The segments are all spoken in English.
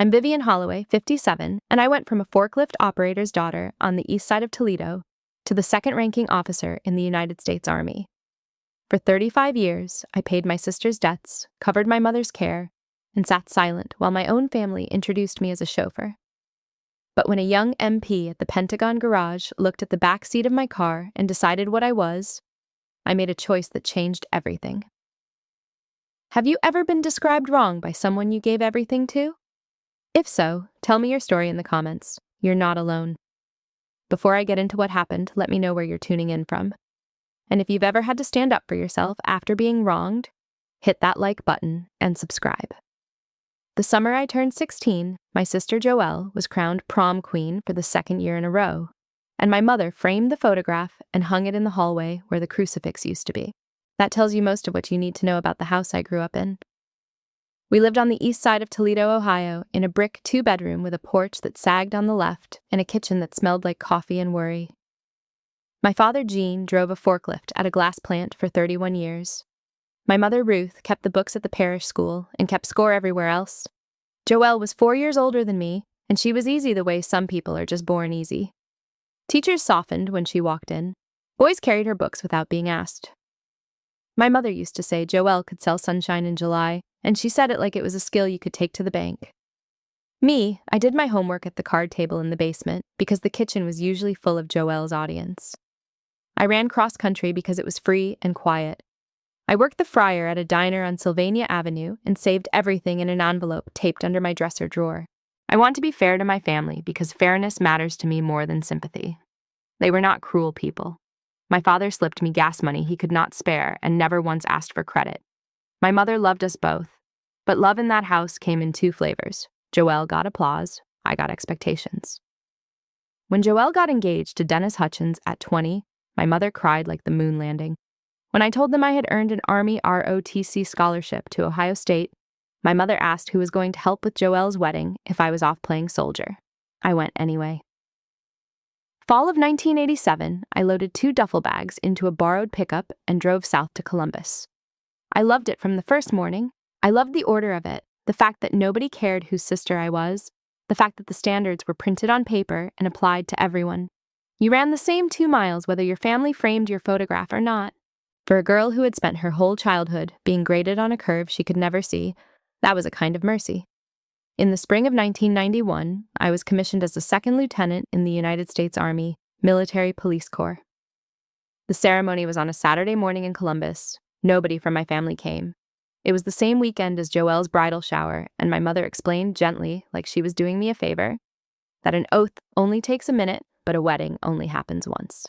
I'm Vivian Holloway, 57, and I went from a forklift operator's daughter on the east side of Toledo to the second-ranking officer in the United States Army. For 35 years, I paid my sister's debts, covered my mother's care, and sat silent while my own family introduced me as a chauffeur. But when a young MP at the Pentagon garage looked at the back seat of my car and decided what I was, I made a choice that changed everything. Have you ever been described wrong by someone you gave everything to? If so, tell me your story in the comments. You're not alone. Before I get into what happened, let me know where you're tuning in from. And if you've ever had to stand up for yourself after being wronged, hit that like button and subscribe. The summer I turned 16, my sister Joelle was crowned prom queen for the second year in a row, and my mother framed the photograph and hung it in the hallway where the crucifix used to be. That tells you most of what you need to know about the house I grew up in. We lived on the east side of Toledo, Ohio, in a brick 2-bedroom with a porch that sagged on the left and a kitchen that smelled like coffee and worry. My father, Gene, drove a forklift at a glass plant for 31 years. My mother, Ruth, kept the books at the parish school and kept score everywhere else. Joelle was 4 years older than me, and she was easy the way some people are just born easy. Teachers softened when she walked in. Boys carried her books without being asked. My mother used to say Joelle could sell sunshine in July, and she said it like it was a skill you could take to the bank. Me, I did my homework at the card table in the basement because the kitchen was usually full of Joelle's audience. I ran cross-country because it was free and quiet. I worked the fryer at a diner on Sylvania Avenue and saved everything in an envelope taped under my dresser drawer. I want to be fair to my family because fairness matters to me more than sympathy. They were not cruel people. My father slipped me gas money he could not spare and never once asked for credit. My mother loved us both, but love in that house came in 2 flavors. Joelle got applause, I got expectations. When Joelle got engaged to Dennis Hutchins at 20, my mother cried like the moon landing. When I told them I had earned an Army ROTC scholarship to Ohio State, my mother asked who was going to help with Joelle's wedding if I was off playing soldier. I went anyway. Fall of 1987, I loaded 2 duffel bags into a borrowed pickup and drove south to Columbus. I loved it from the first morning. I loved the order of it, the fact that nobody cared whose sister I was, the fact that the standards were printed on paper and applied to everyone. You ran the same 2 miles whether your family framed your photograph or not. For a girl who had spent her whole childhood being graded on a curve she could never see, that was a kind of mercy. In the spring of 1991, I was commissioned as a 2nd lieutenant in the United States Army Military Police Corps. The ceremony was on a Saturday morning in Columbus. Nobody from my family came. It was the same weekend as Joelle's bridal shower, and my mother explained gently, like she was doing me a favor, that an oath only takes a minute, but a wedding only happens once.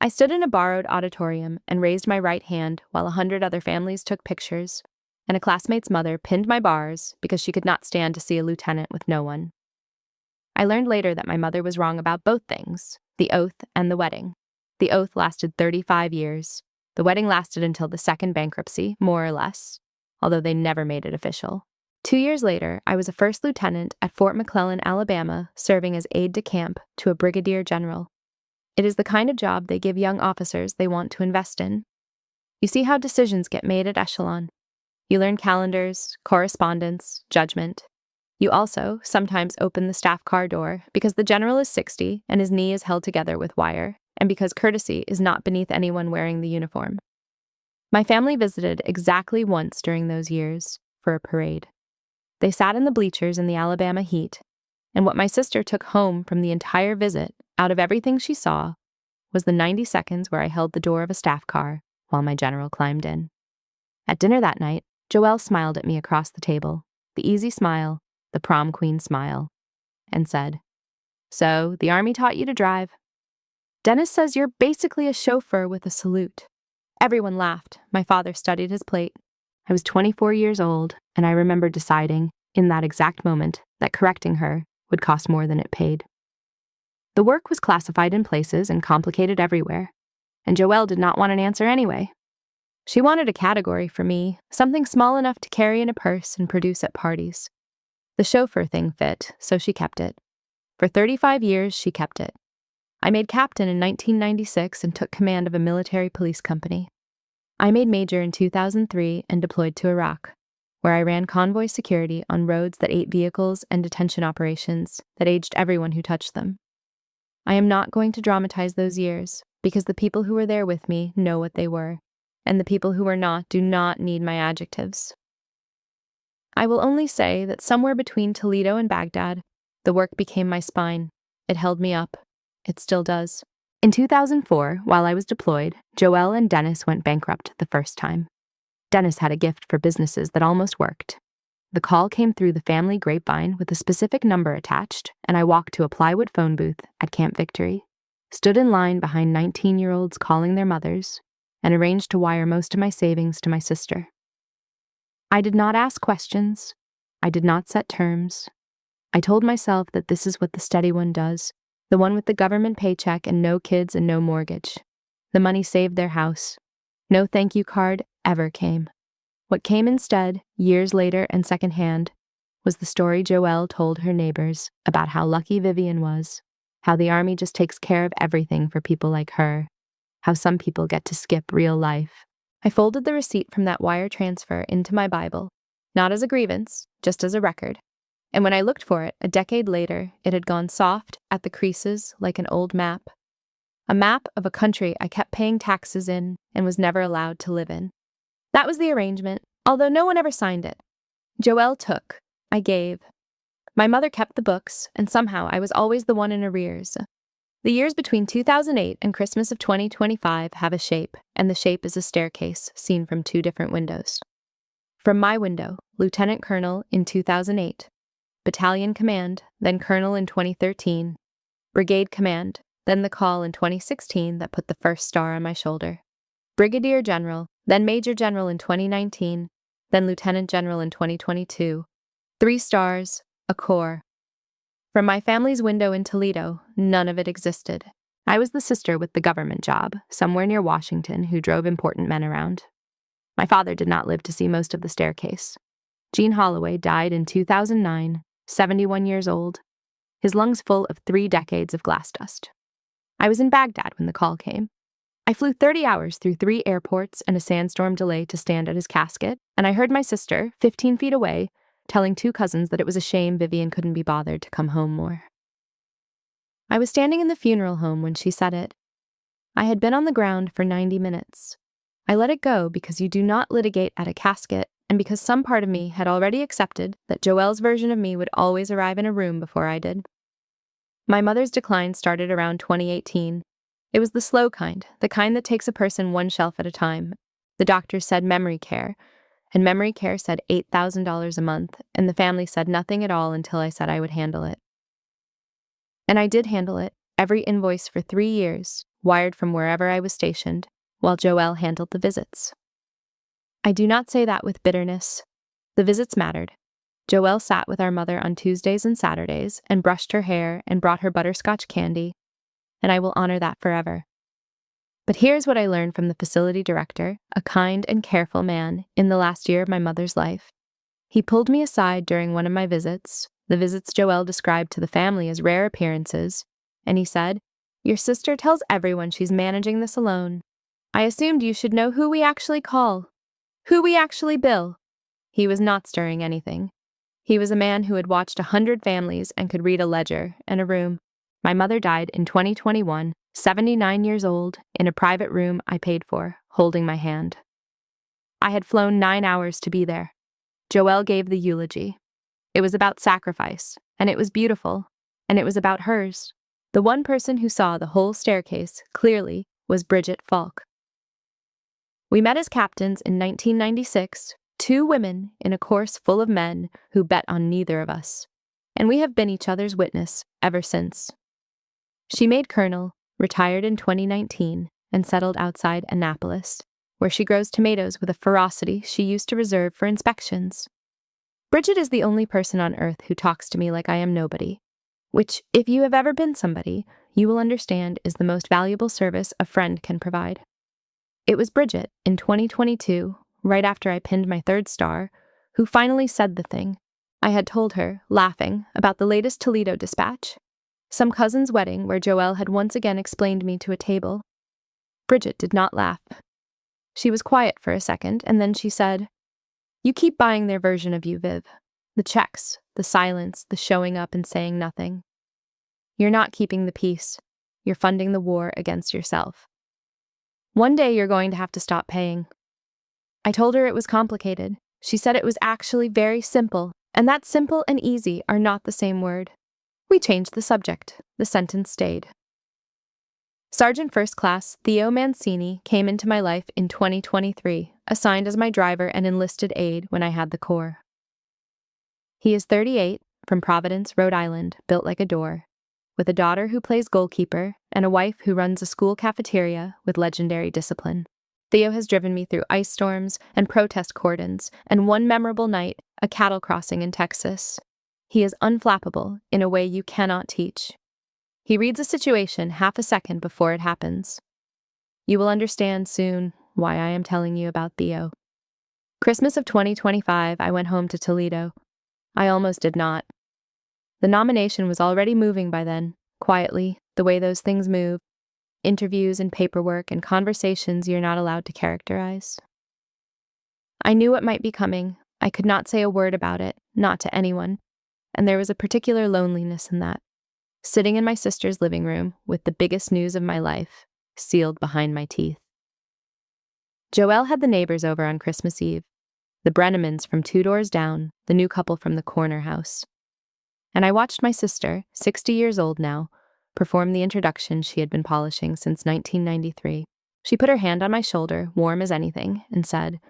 I stood in a borrowed auditorium and raised my right hand while 100 other families took pictures, and a classmate's mother pinned my bars because she could not stand to see a lieutenant with no one. I learned later that my mother was wrong about both things, the oath and the wedding. The oath lasted 35 years. The wedding lasted until the second bankruptcy, more or less, although they never made it official. 2 years later, I was a 1st lieutenant at Fort McClellan, Alabama, serving as aide-de-camp to a brigadier general. It is the kind of job they give young officers they want to invest in. You see how decisions get made at echelon. You learn calendars, correspondence, judgment. You also sometimes open the staff car door because the general is 60 and his knee is held together with wire, and because courtesy is not beneath anyone wearing the uniform. My family visited exactly once during those years for a parade. They sat in the bleachers in the Alabama heat, and what my sister took home from the entire visit, out of everything she saw, was the 90 seconds where I held the door of a staff car while my general climbed in. At dinner that night, Joelle smiled at me across the table, the easy smile, the prom queen smile, and said, "So, the Army taught you to drive. Dennis says you're basically a chauffeur with a salute." Everyone laughed. My father studied his plate. I was 24 years old, and I remember deciding, in that exact moment, that correcting her would cost more than it paid. The work was classified in places and complicated everywhere, and Joelle did not want an answer anyway. She wanted a category for me, something small enough to carry in a purse and produce at parties. The chauffeur thing fit, so she kept it. For 35 years, she kept it. I made captain in 1996 and took command of a military police company. I made major in 2003 and deployed to Iraq. where I ran convoy security on roads that ate vehicles and detention operations that aged everyone who touched them. I am not going to dramatize those years, because the people who were there with me know what they were, and the people who were not do not need my adjectives. I will only say that somewhere between Toledo and Baghdad, the work became my spine. It held me up. It still does. In 2004, while I was deployed, Joelle and Dennis went bankrupt the first time. Dennis had a gift for businesses that almost worked. The call came through the family grapevine with a specific number attached, and I walked to a plywood phone booth at Camp Victory, stood in line behind 19-year-olds calling their mothers, and arranged to wire most of my savings to my sister. I did not ask questions. I did not set terms. I told myself that this is what the steady one does, the one with the government paycheck and no kids and no mortgage. The money saved their house. No thank you card ever came. What came instead, years later and secondhand, was the story Joelle told her neighbors about how lucky Vivian was, how the Army just takes care of everything for people like her, how some people get to skip real life. I folded the receipt from that wire transfer into my Bible, not as a grievance, just as a record. And when I looked for it, a decade later, it had gone soft at the creases like an old map. A map of a country I kept paying taxes in and was never allowed to live in. That was the arrangement, although no one ever signed it. Joelle took. I gave. My mother kept the books, and somehow I was always the one in arrears. The years between 2008 and Christmas of 2025 have a shape, and the shape is a staircase seen from two different windows. From my window, Lieutenant Colonel in 2008, Battalion Command, then Colonel in 2013, Brigade Command, then the call in 2016 that put the first star on my shoulder, Brigadier General, then Major General in 2019, then Lieutenant General in 2022, 3 stars, a corps. From my family's window in Toledo, none of it existed. I was the sister with the government job, somewhere near Washington, who drove important men around. My father did not live to see most of the staircase. Gene Holloway died in 2009, 71 years old, his lungs full of 3 decades of glass dust. I was in Baghdad when the call came. I flew 30 hours through 3 airports and a sandstorm delay to stand at his casket, and I heard my sister, 15 feet away, telling 2 cousins that it was a shame Vivian couldn't be bothered to come home more. I was standing in the funeral home when she said it. I had been on the ground for 90 minutes. I let it go because you do not litigate at a casket, and because some part of me had already accepted that Joelle's version of me would always arrive in a room before I did. My mother's decline started around 2018. It was the slow kind, the kind that takes a person one shelf at a time. The doctors said memory care, and memory care said $8,000 a month, and the family said nothing at all until I said I would handle it. And I did handle it, every invoice for 3 years, wired from wherever I was stationed, while Joelle handled the visits. I do not say that with bitterness. The visits mattered. Joelle sat with our mother on Tuesdays and Saturdays and brushed her hair and brought her butterscotch candy, and I will honor that forever. But here's what I learned from the facility director, a kind and careful man, in the last year of my mother's life. He pulled me aside during one of my visits, the visits Joelle described to the family as rare appearances, and he said, "Your sister tells everyone she's managing this alone. I assumed you should know who we actually call, who we actually bill." He was not stirring anything. He was a man who had watched 100 families and could read a ledger and a room. My mother died in 2021, 79 years old, in a private room I paid for, holding my hand. I had flown 9 hours to be there. Joelle gave the eulogy. It was about sacrifice, and it was beautiful, and it was about hers. The one person who saw the whole staircase clearly was Bridget Falk. We met as captains in 1996, 2 women in a course full of men who bet on neither of us, and we have been each other's witness ever since. She made colonel, retired in 2019, and settled outside Annapolis, where she grows tomatoes with a ferocity she used to reserve for inspections. Bridget is the only person on earth who talks to me like I am nobody, which, if you have ever been somebody, you will understand is the most valuable service a friend can provide. It was Bridget, in 2022, right after I pinned my 3rd star, who finally said the thing. I had told her, laughing, about the latest Toledo dispatch, some cousin's wedding where Joelle had once again explained me to a table. Bridget did not laugh. She was quiet for a second, and then she said, You keep buying their version of you, Viv. The checks, the silence, the showing up and saying nothing. You're not keeping the peace. You're funding the war against yourself. One day you're going to have to stop paying. I told her it was complicated. She said it was actually very simple, and that simple and easy are not the same word. We changed the subject. The sentence stayed. Sergeant First Class Theo Mancini came into my life in 2023, assigned as my driver and enlisted aide when I had the Corps. He is 38, from Providence, Rhode Island, built like a door, with a daughter who plays goalkeeper and a wife who runs a school cafeteria with legendary discipline. Theo has driven me through ice storms and protest cordons, and one memorable night, a cattle crossing in Texas. He is unflappable in a way you cannot teach. He reads a situation half a second before it happens. You will understand soon why I am telling you about Theo. Christmas of 2025, I went home to Toledo. I almost did not. The nomination was already moving by then, quietly, the way those things move. Interviews and paperwork and conversations you're not allowed to characterize. I knew what might be coming. I could not say a word about it, not to anyone, and there was a particular loneliness in that. Sitting in my sister's living room with the biggest news of my life, sealed behind my teeth. Joelle had the neighbors over on Christmas Eve, the Brennemans from 2 doors down, the new couple from the corner house. And I watched my sister, 60 years old now, perform the introduction she had been polishing since 1993. She put her hand on my shoulder, warm as anything, and said,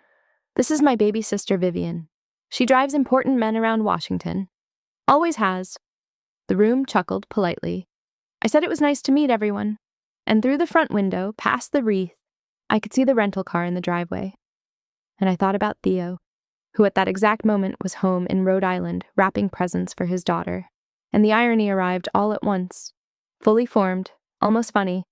"This is my baby sister Vivian. She drives important men around Washington. Always has." The room chuckled politely. I said it was nice to meet everyone, and through the front window, past the wreath, I could see the rental car in the driveway. And I thought about Theo, who at that exact moment was home in Rhode Island wrapping presents for his daughter, and the irony arrived all at once. Fully formed, almost funny.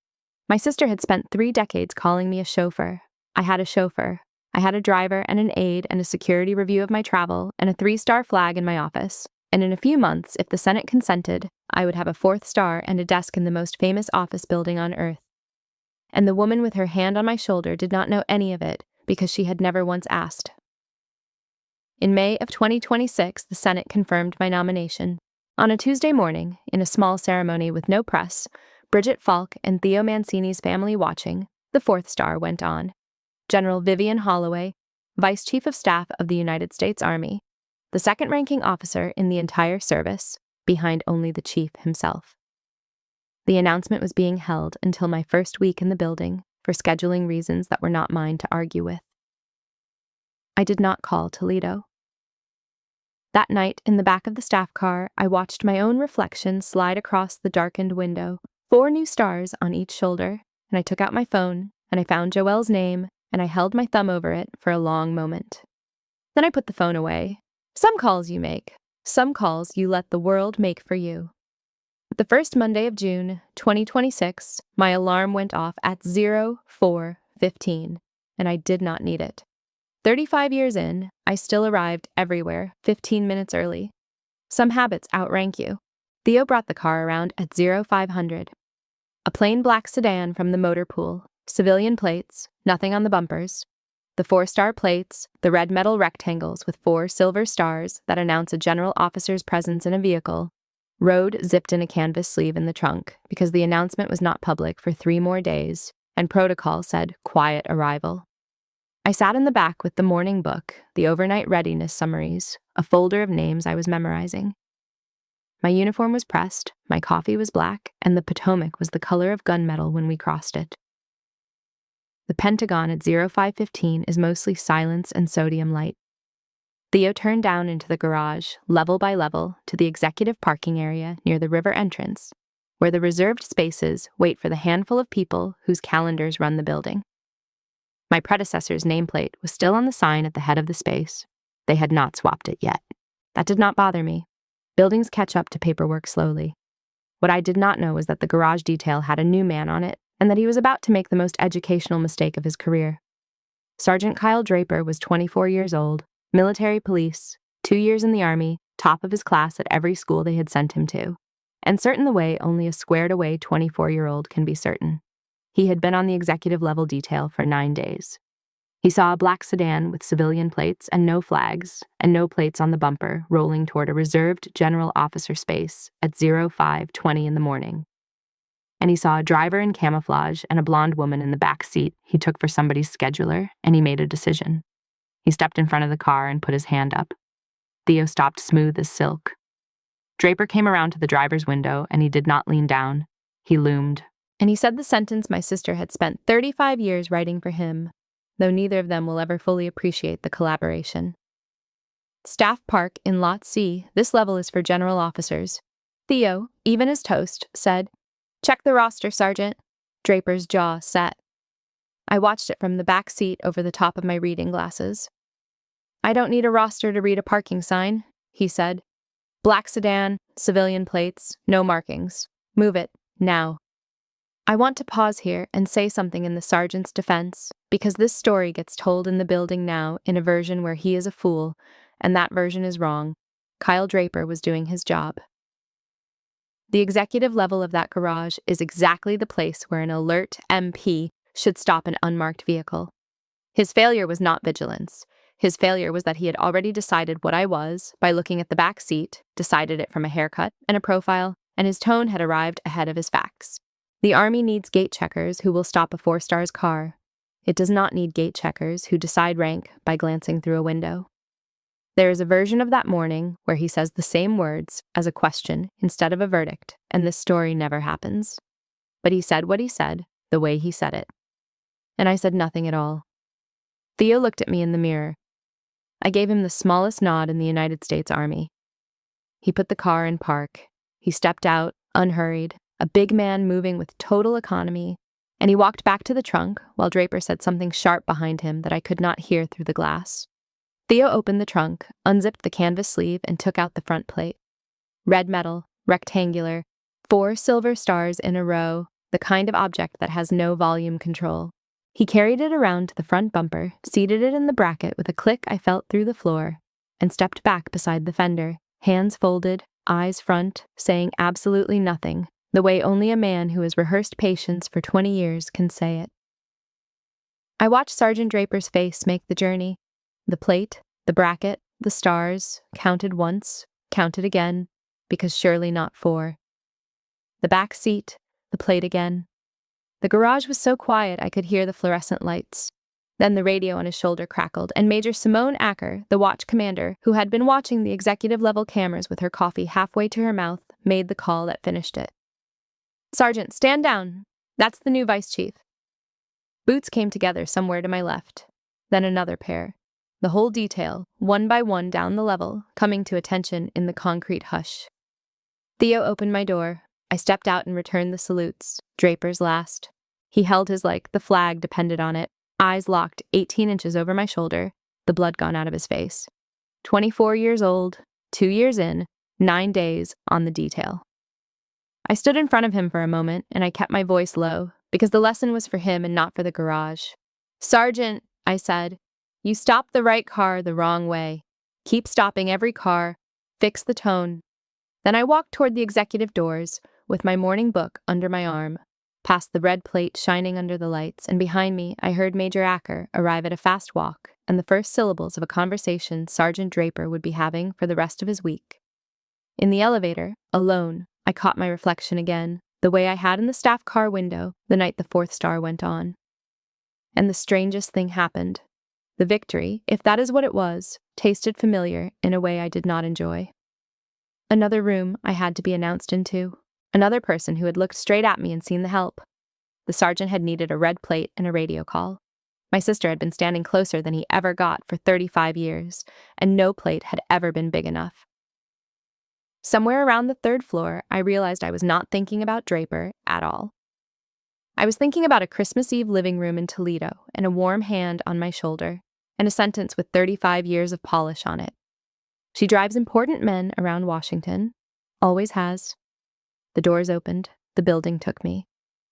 My sister had spent 3 decades calling me a chauffeur. I had a chauffeur. I had a driver and an aide and a security review of my travel and a 3-star flag in my office. And in a few months, if the Senate consented, I would have a 4th star and a desk in the most famous office building on earth. And the woman with her hand on my shoulder did not know any of it because she had never once asked. In May of 2026, the Senate confirmed my nomination. On a Tuesday morning, in a small ceremony with no press, Bridget Falk and Theo Mancini's family watching, the 4th star went on. General Vivian Holloway, Vice Chief of Staff of the United States Army, the second-ranking officer in the entire service, behind only the chief himself. The announcement was being held until my first week in the building for scheduling reasons that were not mine to argue with. I did not call Toledo. That night, in the back of the staff car, I watched my own reflection slide across the darkened window, 4 new stars on each shoulder, and I took out my phone, and I found Joelle's name, and I held my thumb over it for a long moment. Then I put the phone away. Some calls you make, some calls you let the world make for you. The first Monday of June, 2026, my alarm went off at 04:15, and I did not need it. 35 years in, I still arrived everywhere 15 minutes early. Some habits outrank you. Theo brought the car around at 0500. A plain black sedan from the motor pool, civilian plates, nothing on the bumpers. The 4-star plates, the red metal rectangles with 4 silver stars that announce a general officer's presence in a vehicle. Road zipped in a canvas sleeve in the trunk because the announcement was not public for 3 more days, and protocol said quiet arrival. I sat in the back with the morning book, the overnight readiness summaries, a folder of names I was memorizing. My uniform was pressed, my coffee was black, and the Potomac was the color of gunmetal when we crossed it. The Pentagon at 0515 is mostly silence and sodium light. Theo turned down into the garage, level by level, to the executive parking area near the river entrance, where the reserved spaces wait for the handful of people whose calendars run the building. My predecessor's nameplate was still on the sign at the head of the space. They had not swapped it yet. That did not bother me. Buildings catch up to paperwork slowly. What I did not know was that the garage detail had a new man on it, and that he was about to make the most educational mistake of his career. Sergeant Kyle Draper was 24 years old, military police, 2 years in the Army, top of his class at every school they had sent him to, and certain the way only a squared-away 24-year-old can be certain. He had been on the executive-level detail for 9 days. He saw a black sedan with civilian plates and no flags, and no plates on the bumper, rolling toward a reserved general officer space at 05:20 in the morning. And he saw a driver in camouflage and a blonde woman in the back seat he took for somebody's scheduler, and he made a decision. He stepped in front of the car and put his hand up. Theo stopped smooth as silk. Draper came around to the driver's window, and he did not lean down. He loomed. And he said the sentence my sister had spent 35 years writing for him, though neither of them will ever fully appreciate the collaboration. Staff Park in Lot C, this level is for general officers. Theo, even as toast, said, "Check the roster, Sergeant." Draper's jaw set. I watched it from the back seat over the top of my reading glasses. "I don't need a roster to read a parking sign," he said. "Black sedan, civilian plates, no markings. Move it, now." I want to pause here and say something in the sergeant's defense, because this story gets told in the building now in a version where he is a fool, and that version is wrong. Kyle Draper was doing his job. The executive level of that garage is exactly the place where an alert MP should stop an unmarked vehicle. His failure was not vigilance. His failure was that he had already decided what I was by looking at the back seat, decided it from a haircut and a profile, and his tone had arrived ahead of his facts. The Army needs gate checkers who will stop a 4-star's car. It does not need gate checkers who decide rank by glancing through a window. There is a version of that morning where he says the same words as a question instead of a verdict, and this story never happens. But he said what he said, the way he said it. And I said nothing at all. Theo looked at me in the mirror. I gave him the smallest nod in the United States Army. He put the car in park. He stepped out, unhurried, a big man moving with total economy, and he walked back to the trunk while Draper said something sharp behind him that I could not hear through the glass. Theo opened the trunk, unzipped the canvas sleeve, and took out the front plate. Red metal, rectangular, 4 silver stars in a row, the kind of object that has no volume control. He carried it around to the front bumper, seated it in the bracket with a click I felt through the floor, and stepped back beside the fender, hands folded, eyes front, saying absolutely nothing, the way only a man who has rehearsed patience for 20 years can say it. I watched Sergeant Draper's face make the journey. The plate, the bracket, the stars, counted once, counted again, because surely not 4. The back seat, the plate again. The garage was so quiet I could hear the fluorescent lights. Then the radio on his shoulder crackled, and Major Simone Acker, the watch commander, who had been watching the executive-level cameras with her coffee halfway to her mouth, made the call that finished it. "Sergeant, stand down. That's the new vice chief." Boots came together somewhere to my left, then another pair. The whole detail, one by one down the level, coming to attention in the concrete hush. Theo opened my door. I stepped out and returned the salutes, Draper's last. He held his like the flag depended on it, eyes locked 18 inches over my shoulder, the blood gone out of his face. 24 years old, 2 years in, 9 days on the detail. I stood in front of him for a moment, and I kept my voice low, because the lesson was for him and not for the garage. "Sergeant," I said, "you stopped the right car the wrong way. Keep stopping every car. Fix the tone." Then I walked toward the executive doors, with my morning book under my arm, past the red plate shining under the lights, and behind me I heard Major Acker arrive at a fast walk and the first syllables of a conversation Sergeant Draper would be having for the rest of his week. In the elevator, alone, I caught my reflection again, the way I had in the staff car window the night the 4th star went on. And the strangest thing happened. The victory, if that is what it was, tasted familiar in a way I did not enjoy. Another room I had to be announced into. Another person who had looked straight at me and seen the help. The sergeant had needed a red plate and a radio call. My sister had been standing closer than he ever got for 35 years, and no plate had ever been big enough. Somewhere around the 3rd floor, I realized I was not thinking about Draper at all. I was thinking about a Christmas Eve living room in Toledo and a warm hand on my shoulder, and a sentence with 35 years of polish on it. She drives important men around Washington, always has. The doors opened, the building took me.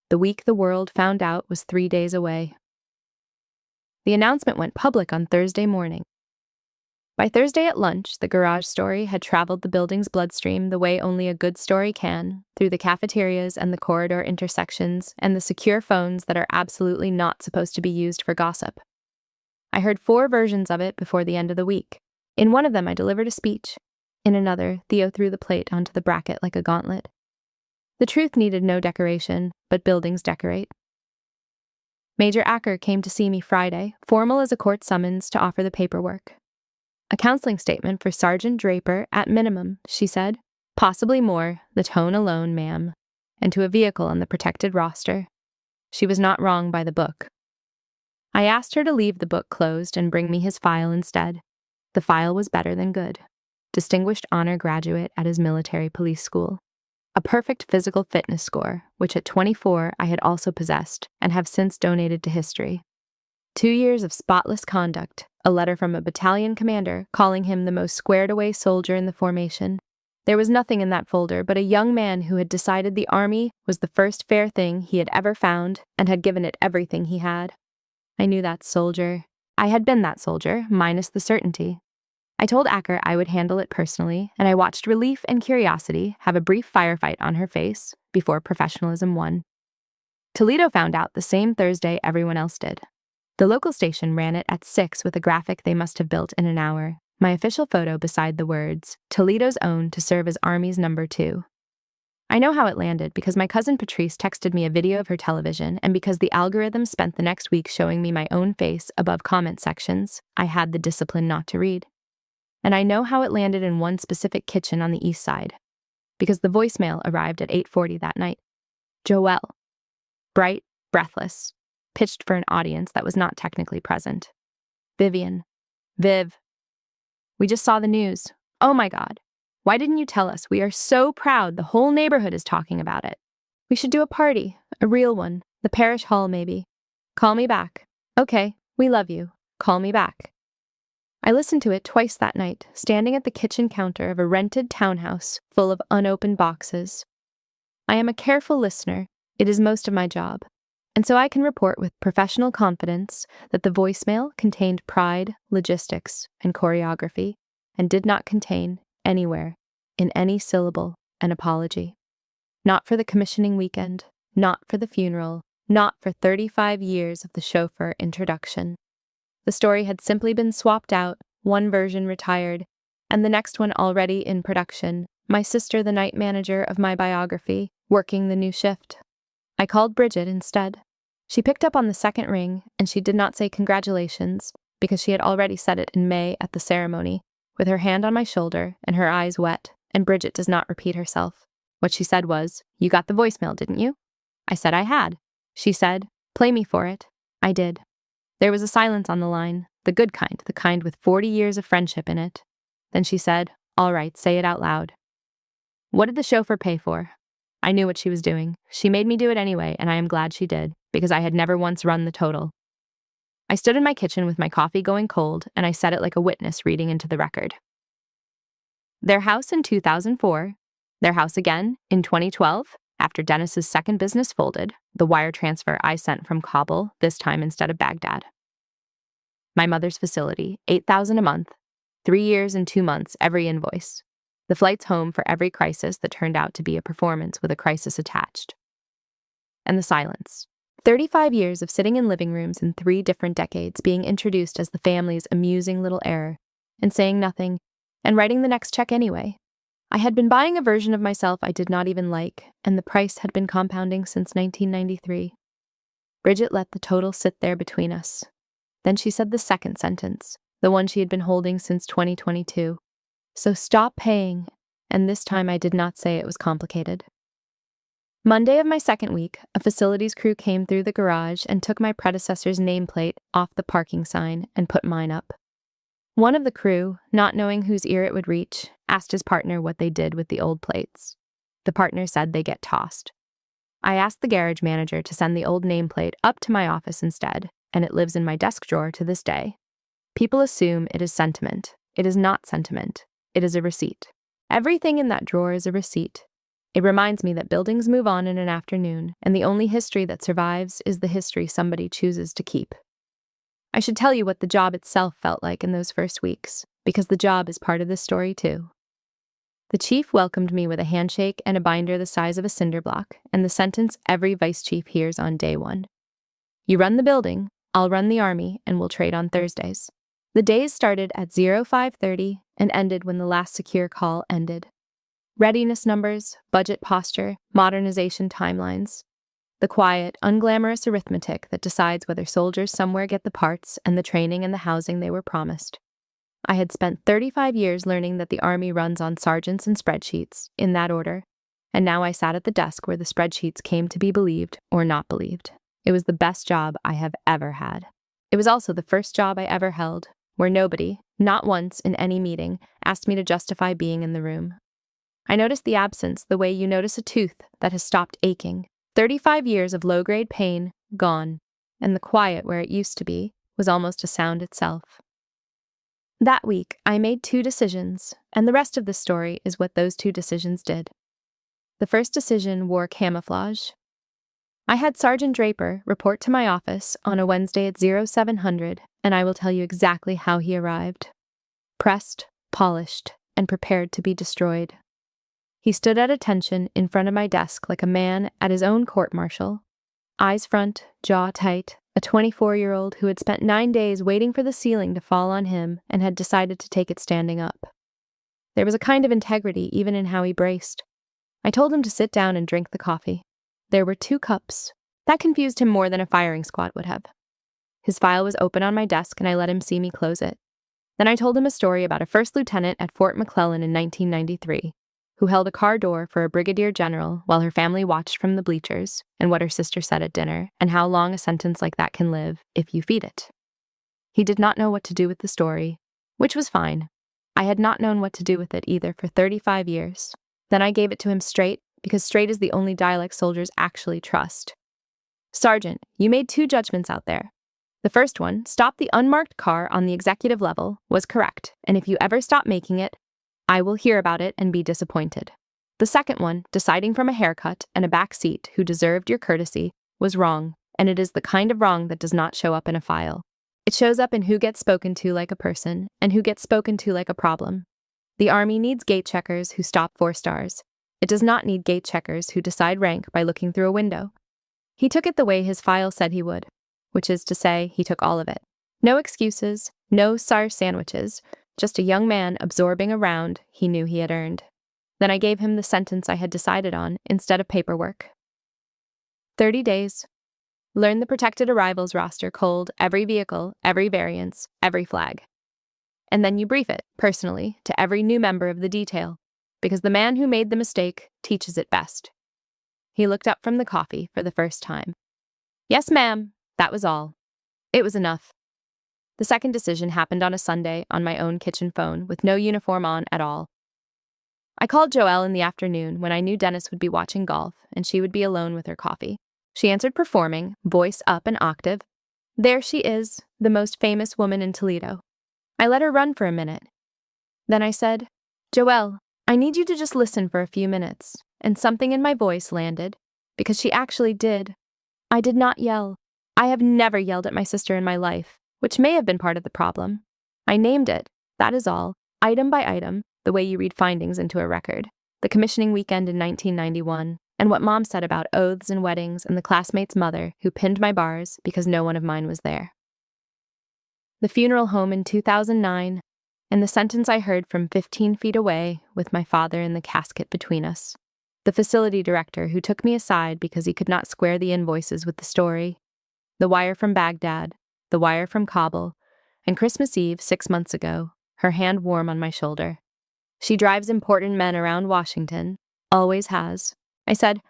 The week the world found out was 3 days away. The announcement went public on Thursday morning. By Thursday at lunch, the garage story had traveled the building's bloodstream the way only a good story can, through the cafeterias and the corridor intersections and the secure phones that are absolutely not supposed to be used for gossip. I heard 4 versions of it before the end of the week. In one of them, I delivered a speech. In another, Theo threw the plate onto the bracket like a gauntlet. The truth needed no decoration, but buildings decorate. Major Acker came to see me Friday, formal as a court summons, to offer the paperwork. A counseling statement for Sergeant Draper at minimum, she said. Possibly more, the tone alone, ma'am. And to a vehicle on the protected roster. She was not wrong by the book. I asked her to leave the book closed and bring me his file instead. The file was better than good. Distinguished honor graduate at his military police school. A perfect physical fitness score, which at 24 I had also possessed and have since donated to history. 2 years of spotless conduct, a letter from a battalion commander calling him the most squared-away soldier in the formation. There was nothing in that folder but a young man who had decided the army was the first fair thing he had ever found and had given it everything he had. I knew that soldier. I had been that soldier, minus the certainty. I told Acker I would handle it personally, and I watched relief and curiosity have a brief firefight on her face before professionalism won. Toledo found out the same Thursday everyone else did. The local station ran it at 6 with a graphic they must have built in an hour, my official photo beside the words, Toledo's own to serve as Army's number 2. I know how it landed because my cousin Patrice texted me a video of her television, and because the algorithm spent the next week showing me my own face above comment sections, I had the discipline not to read. And I know how it landed in one specific kitchen on the east side, because the voicemail arrived at 8:40 that night. Joelle. Bright, breathless, pitched for an audience that was not technically present. Vivian. Viv. We just saw the news. Oh my God. Why didn't you tell us? We are so proud. The whole neighborhood is talking about it. We should do a party, a real one, the parish hall maybe. Call me back. Okay, we love you. Call me back. I listened to it twice that night, standing at the kitchen counter of a rented townhouse full of unopened boxes. I am a careful listener. It is most of my job. And so I can report with professional confidence that the voicemail contained pride, logistics, and choreography, and did not contain, anywhere, in any syllable, an apology. Not for the commissioning weekend, not for the funeral, not for 35 years of the chauffeur introduction. The story had simply been swapped out, one version retired, and the next one already in production, my sister the night manager of my biography, working the new shift. I called Bridget instead. She picked up on the second ring, and she did not say congratulations, because she had already said it in May at the ceremony, with her hand on my shoulder and her eyes wet, and Bridget does not repeat herself. What she said was, "You got the voicemail, didn't you?" I said I had. She said, "Play me for it." I did. There was a silence on the line, the good kind, the kind with 40 years of friendship in it. Then she said, "All right, say it out loud." What did the chauffeur pay for? I knew what she was doing. She made me do it anyway, and I am glad she did, because I had never once run the total. I stood in my kitchen with my coffee going cold, and I said it like a witness reading into the record. Their house in 2004, their house again in 2012, after Dennis's second business folded, the wire transfer I sent from Kabul, this time instead of Baghdad. My mother's facility, $8,000 a month, 3 years and 2 months every invoice. The flights home for every crisis that turned out to be a performance with a crisis attached. And the silence. 35 years of sitting in living rooms in 3 different decades, being introduced as the family's amusing little error, and saying nothing, and writing the next check anyway. I had been buying a version of myself I did not even like, and the price had been compounding since 1993. Bridget let the total sit there between us. Then she said the second sentence, the one she had been holding since 2022. So stop paying, and this time I did not say it was complicated. Monday of my second week, a facilities crew came through the garage and took my predecessor's nameplate off the parking sign and put mine up. One of the crew, not knowing whose ear it would reach, asked his partner what they did with the old plates. The partner said they get tossed. I asked the garage manager to send the old nameplate up to my office instead, and it lives in my desk drawer to this day. People assume it is sentiment. It is not sentiment. It is a receipt. Everything in that drawer is a receipt. It reminds me that buildings move on in an afternoon, and the only history that survives is the history somebody chooses to keep. I should tell you what the job itself felt like in those first weeks, because the job is part of this story too. The chief welcomed me with a handshake and a binder the size of a cinder block, and the sentence every vice chief hears on day one. You run the building, I'll run the Army and we'll trade on Thursdays. The days started at 05:30 and ended when the last secure call ended. Readiness numbers, budget posture, modernization timelines. The quiet, unglamorous arithmetic that decides whether soldiers somewhere get the parts and the training and the housing they were promised. I had spent 35 years learning that the Army runs on sergeants and spreadsheets, in that order, and now I sat at the desk where the spreadsheets came to be believed or not believed. It was the best job I have ever had. It was also the first job I ever held, where nobody, not once in any meeting, asked me to justify being in the room. I noticed the absence the way you notice a tooth that has stopped aching. 35 years of low-grade pain, gone, and the quiet where it used to be was almost a sound itself. That week, I made 2 decisions, and the rest of the story is what those 2 decisions did. The first decision wore camouflage. I had Sergeant Draper report to my office on a Wednesday at 0700, and I will tell you exactly how he arrived. Pressed, polished, and prepared to be destroyed. He stood at attention in front of my desk like a man at his own court-martial. Eyes front, jaw tight, a 24-year-old who had spent 9 days waiting for the ceiling to fall on him and had decided to take it standing up. There was a kind of integrity even in how he braced. I told him to sit down and drink the coffee. There were 2 cups. That confused him more than a firing squad would have. His file was open on my desk and I let him see me close it. Then I told him a story about a first lieutenant at Fort McClellan in 1993, who held a car door for a brigadier general while her family watched from the bleachers, and what her sister said at dinner, and how long a sentence like that can live if you feed it. He did not know what to do with the story, which was fine. I had not known what to do with it either for 35 years. Then I gave it to him straight, because straight is the only dialect soldiers actually trust. Sergeant, you made 2 judgments out there. The first one, stop the unmarked car on the executive level, was correct, and if you ever stop making it, I will hear about it and be disappointed. The second one, deciding from a haircut and a back seat who deserved your courtesy, was wrong, and it is the kind of wrong that does not show up in a file. It shows up in who gets spoken to like a person and who gets spoken to like a problem. The Army needs gate checkers who stop 4 stars. It does not need gate checkers who decide rank by looking through a window. He took it the way his file said he would, which is to say, he took all of it. No excuses, no sour sandwiches, just a young man absorbing a round he knew he had earned. Then I gave him the sentence I had decided on instead of paperwork. 30 days. Learn the protected arrivals roster cold, every vehicle, every variance, every flag. And then you brief it, personally, to every new member of the detail, because the man who made the mistake teaches it best. He looked up from the coffee for the first time. Yes, ma'am, that was all. It was enough. The second decision happened on a Sunday on my own kitchen phone with no uniform on at all. I called Joelle in the afternoon when I knew Dennis would be watching golf and she would be alone with her coffee. She answered performing, voice up an octave. There she is, the most famous woman in Toledo. I let her run for a minute. Then I said, Joelle, I need you to just listen for a few minutes. And something in my voice landed, because she actually did. I did not yell. I have never yelled at my sister in my life, which may have been part of the problem. I named it, that is all, item by item, the way you read findings into a record, the commissioning weekend in 1991, and what Mom said about oaths and weddings and the classmate's mother who pinned my bars because no one of mine was there. The funeral home in 2009, and the sentence I heard from 15 feet away with my father in the casket between us. The facility director who took me aside because he could not square the invoices with the story. The wire from Baghdad, the wire from Kabul, and Christmas Eve 6 months ago, her hand warm on my shoulder. She drives important men around Washington, always has. I said,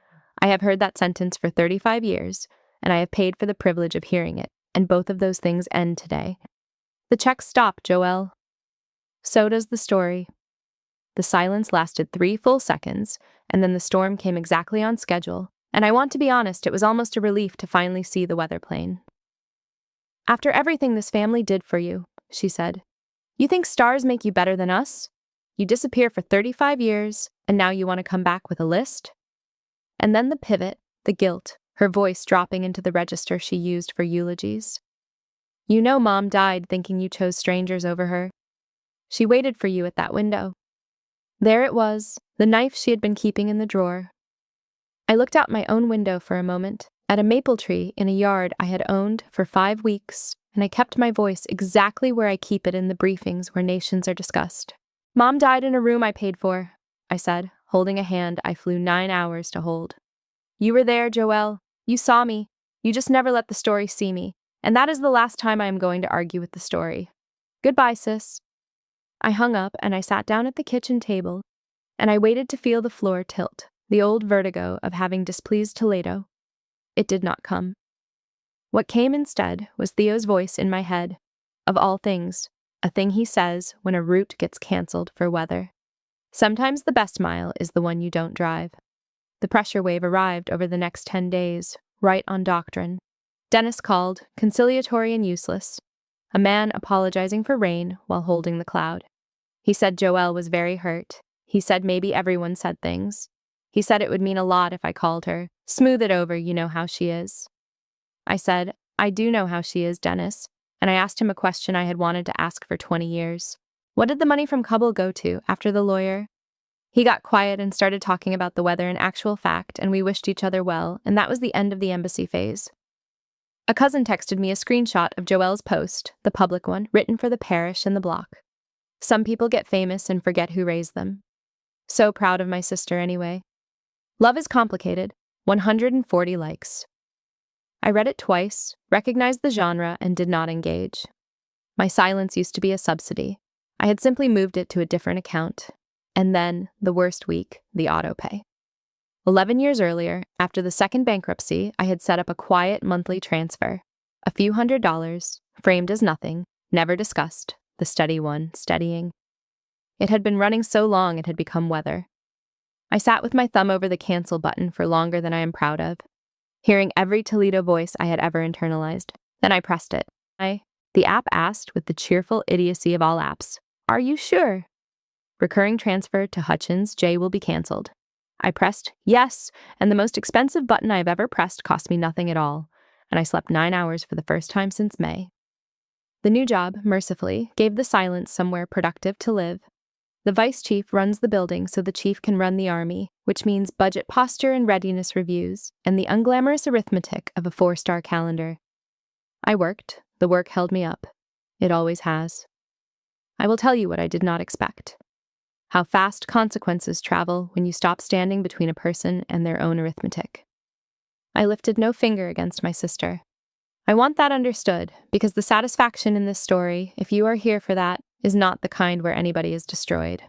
I have heard that sentence for 35 years, and I have paid for the privilege of hearing it, and both of those things end today. The checks stop, Joelle. So does the story. The silence lasted 3 full seconds, and then the storm came exactly on schedule, and I want to be honest, it was almost a relief to finally see the weather plane. After everything this family did for you, she said, you think stars make you better than us? You disappear for 35 years, and now you want to come back with a list? And then the pivot, the guilt, her voice dropping into the register she used for eulogies. You know Mom died thinking you chose strangers over her. She waited for you at that window. There it was, the knife she had been keeping in the drawer. I looked out my own window for a moment, At a maple tree in a yard I had owned for 5 weeks, and I kept my voice exactly where I keep it in the briefings where nations are discussed. Mom died in a room I paid for, I said, holding a hand I flew 9 hours to hold. You were there, Joelle. You saw me. You just never let the story see me. And that is the last time I am going to argue with the story. Goodbye, sis. I hung up and I sat down at the kitchen table, and I waited to feel the floor tilt, the old vertigo of having displeased Toledo. It did not come. What came instead was Theo's voice in my head. Of all things, a thing he says when a route gets canceled for weather. Sometimes the best mile is the one you don't drive. The pressure wave arrived over the next 10 days, right on doctrine. Dennis called, conciliatory and useless. A man apologizing for rain while holding the cloud. He said Joelle was very hurt. He said maybe everyone said things. He said it would mean a lot if I called her. Smooth it over, you know how she is. I said, I do know how she is, Dennis, and I asked him a question I had wanted to ask for 20 years. What did the money from Cubble go to after the lawyer? He got quiet and started talking about the weather in actual fact, and we wished each other well, and that was the end of the embassy phase. A cousin texted me a screenshot of Joelle's post, the public one, written for the parish and the block. Some people get famous and forget who raised them. So proud of my sister anyway. Love is complicated. 140 likes. I read it twice, recognized the genre, and did not engage. My silence used to be a subsidy. I had simply moved it to a different account. And then, the worst week, the autopay. 11 years earlier, after the second bankruptcy, I had set up a quiet monthly transfer. A few $100s, framed as nothing, never discussed, the steady one, steadying. It had been running so long it had become weather. I sat with my thumb over the cancel button for longer than I am proud of, hearing every Toledo voice I had ever internalized. Then I pressed it. The app asked with the cheerful idiocy of all apps, "Are you sure?" Recurring transfer to Hutchins J will be canceled. I pressed yes, and the most expensive button I have ever pressed cost me nothing at all, and I slept 9 hours for the first time since May. The new job, mercifully, gave the silence somewhere productive to live. The vice chief runs the building so the chief can run the army, which means budget posture and readiness reviews, and the unglamorous arithmetic of a 4-star calendar. I worked. The work held me up. It always has. I will tell you what I did not expect. How fast consequences travel when you stop standing between a person and their own arithmetic. I lifted no finger against my sister. I want that understood, because the satisfaction in this story, if you are here for that, is not the kind where anybody is destroyed.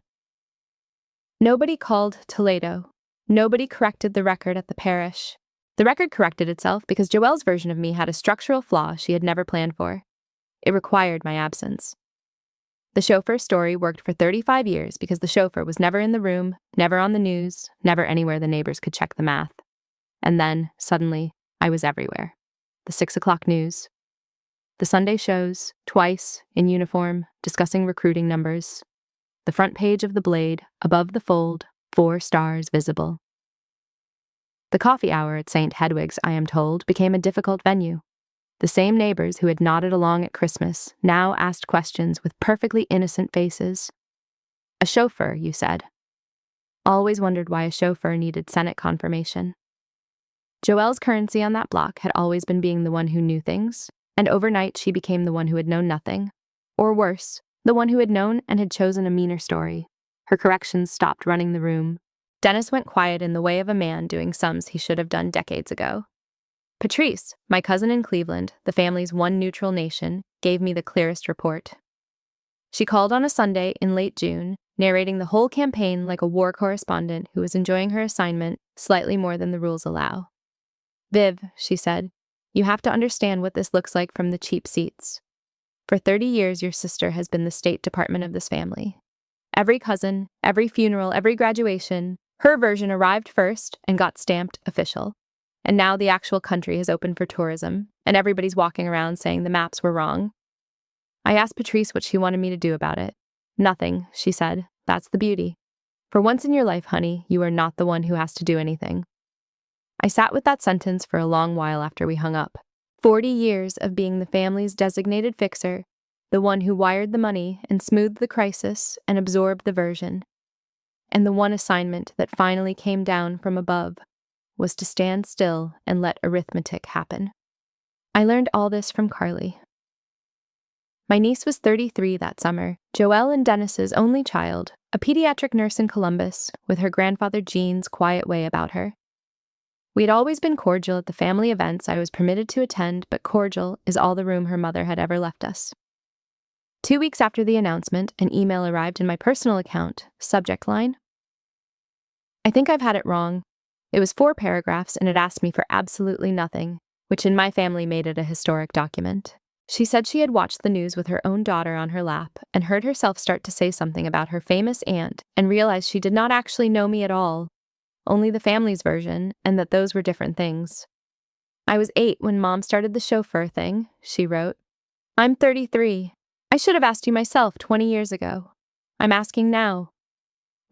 Nobody called Toledo. Nobody corrected the record at the parish. The record corrected itself because Joelle's version of me had a structural flaw she had never planned for. It required my absence. The chauffeur story worked for 35 years because the chauffeur was never in the room, never on the news, never anywhere the neighbors could check the math. And then, suddenly, I was everywhere. The 6 o'clock news. The Sunday shows, twice, in uniform, discussing recruiting numbers. The front page of the Blade, above the fold, 4 stars visible. The coffee hour at St. Hedwig's, I am told, became a difficult venue. The same neighbors who had nodded along at Christmas now asked questions with perfectly innocent faces. A chauffeur, you said. Always wondered why a chauffeur needed Senate confirmation. Joelle's currency on that block had always been being the one who knew things, and overnight she became the one who had known nothing. Or worse, the one who had known and had chosen a meaner story. Her corrections stopped running the room. Dennis went quiet in the way of a man doing sums he should have done decades ago. Patrice, my cousin in Cleveland, the family's one neutral nation, gave me the clearest report. She called on a Sunday in late June, narrating the whole campaign like a war correspondent who was enjoying her assignment slightly more than the rules allow. Viv, she said, you have to understand what this looks like from the cheap seats. For 30 years, your sister has been the State Department of this family. Every cousin, every funeral, every graduation, her version arrived first and got stamped official. And now the actual country has opened for tourism, and everybody's walking around saying the maps were wrong. I asked Patrice what she wanted me to do about it. Nothing, she said. That's the beauty. For once in your life, honey, you are not the one who has to do anything. I sat with that sentence for a long while after we hung up. 40 years of being the family's designated fixer, the one who wired the money and smoothed the crisis and absorbed the version. And the one assignment that finally came down from above was to stand still and let arithmetic happen. I learned all this from Carly. My niece was 33 that summer, Joelle and Dennis's only child, a pediatric nurse in Columbus, with her grandfather Jean's quiet way about her. We had always been cordial at the family events I was permitted to attend, but cordial is all the room her mother had ever left us. 2 weeks after the announcement, an email arrived in my personal account, subject line, "I think I've had it wrong." It was 4 paragraphs and it asked me for absolutely nothing, which in my family made it a historic document. She said she had watched the news with her own daughter on her lap and heard herself start to say something about her famous aunt and realized she did not actually know me at all, only the family's version, and that those were different things. "I was 8 when Mom started the chauffeur thing," she wrote. "I'm 33. I should have asked you myself 20 years ago. I'm asking now."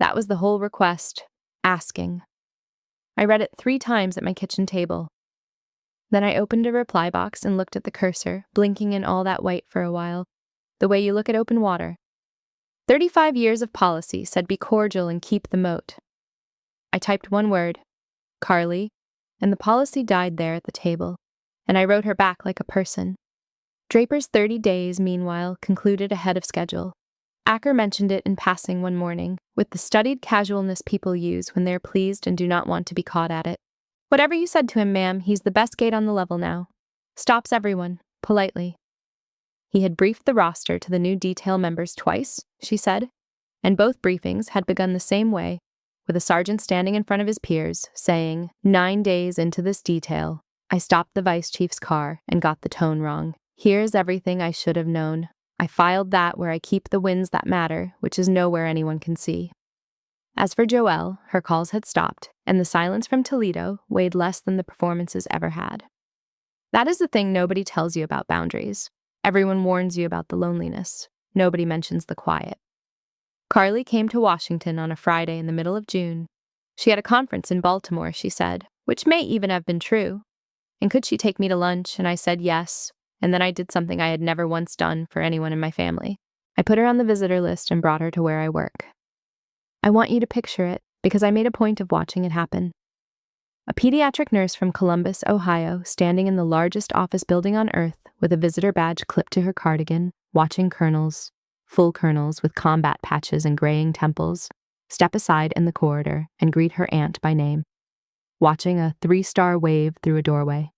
That was the whole request. Asking. I read it 3 times at my kitchen table. Then I opened a reply box and looked at the cursor, blinking in all that white for a while, the way you look at open water. 35 years of policy said be cordial and keep the moat. I typed one word, Carly, and the policy died there at the table, and I wrote her back like a person. Draper's 30 days, meanwhile, concluded ahead of schedule. Acker mentioned it in passing one morning, with the studied casualness people use when they're pleased and do not want to be caught at it. "Whatever you said to him, ma'am, he's the best gate on the level now. Stops everyone, politely." He had briefed the roster to the new detail members twice, she said, and both briefings had begun the same way, with a sergeant standing in front of his peers, saying, 9 days into this detail, I stopped the vice chief's car and got the tone wrong. Here's everything I should have known. I filed that where I keep the wins that matter, which is nowhere anyone can see. As for Joelle, her calls had stopped, and the silence from Toledo weighed less than the performances ever had. That is the thing nobody tells you about boundaries. Everyone warns you about the loneliness. Nobody mentions the quiet. Carly came to Washington on a Friday in the middle of June. She had a conference in Baltimore, she said, which may even have been true. And could she take me to lunch? And I said yes. And then I did something I had never once done for anyone in my family. I put her on the visitor list and brought her to where I work. I want you to picture it, because I made a point of watching it happen. A pediatric nurse from Columbus, Ohio, standing in the largest office building on earth with a visitor badge clipped to her cardigan, watching colonels, full colonels with combat patches and graying temples, step aside in the corridor and greet her aunt by name. Watching a 3-star wave through a doorway.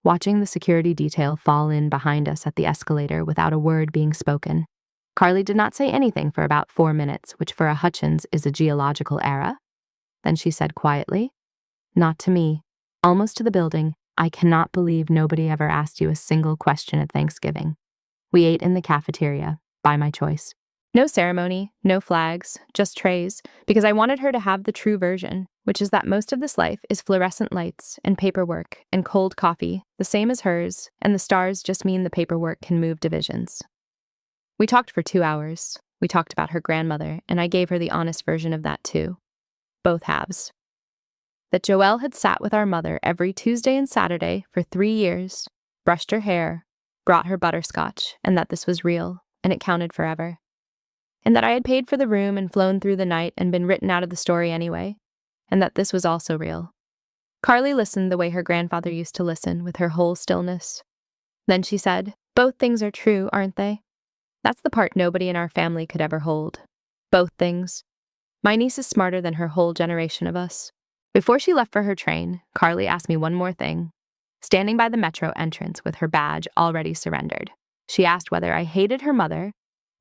Watching the security detail fall in behind us at the escalator without a word being spoken. Carly did not say anything for about 4 minutes, which for a Hutchins is a geological era. Then she said quietly, "Not to me. Almost to the building. I cannot believe nobody ever asked you a single question at Thanksgiving. We ate in the cafeteria, by my choice. No ceremony, no flags, just trays, because I wanted her to have the true version, which is that most of this life is fluorescent lights and paperwork and cold coffee, the same as hers, and the stars just mean the paperwork can move divisions." We talked for 2 hours. We talked about her grandmother, and I gave her the honest version of that too. Both halves. That Joelle had sat with our mother every Tuesday and Saturday for 3 years, brushed her hair, brought her butterscotch, and that this was real, and it counted forever. And that I had paid for the room and flown through the night and been written out of the story anyway, and that this was also real. Carly listened the way her grandfather used to listen, with her whole stillness. Then she said, "Both things are true, aren't they?" That's the part nobody in our family could ever hold. Both things. My niece is smarter than her whole generation of us. Before she left for her train, Carly asked me one more thing. Standing by the metro entrance with her badge already surrendered, she asked whether I hated her mother.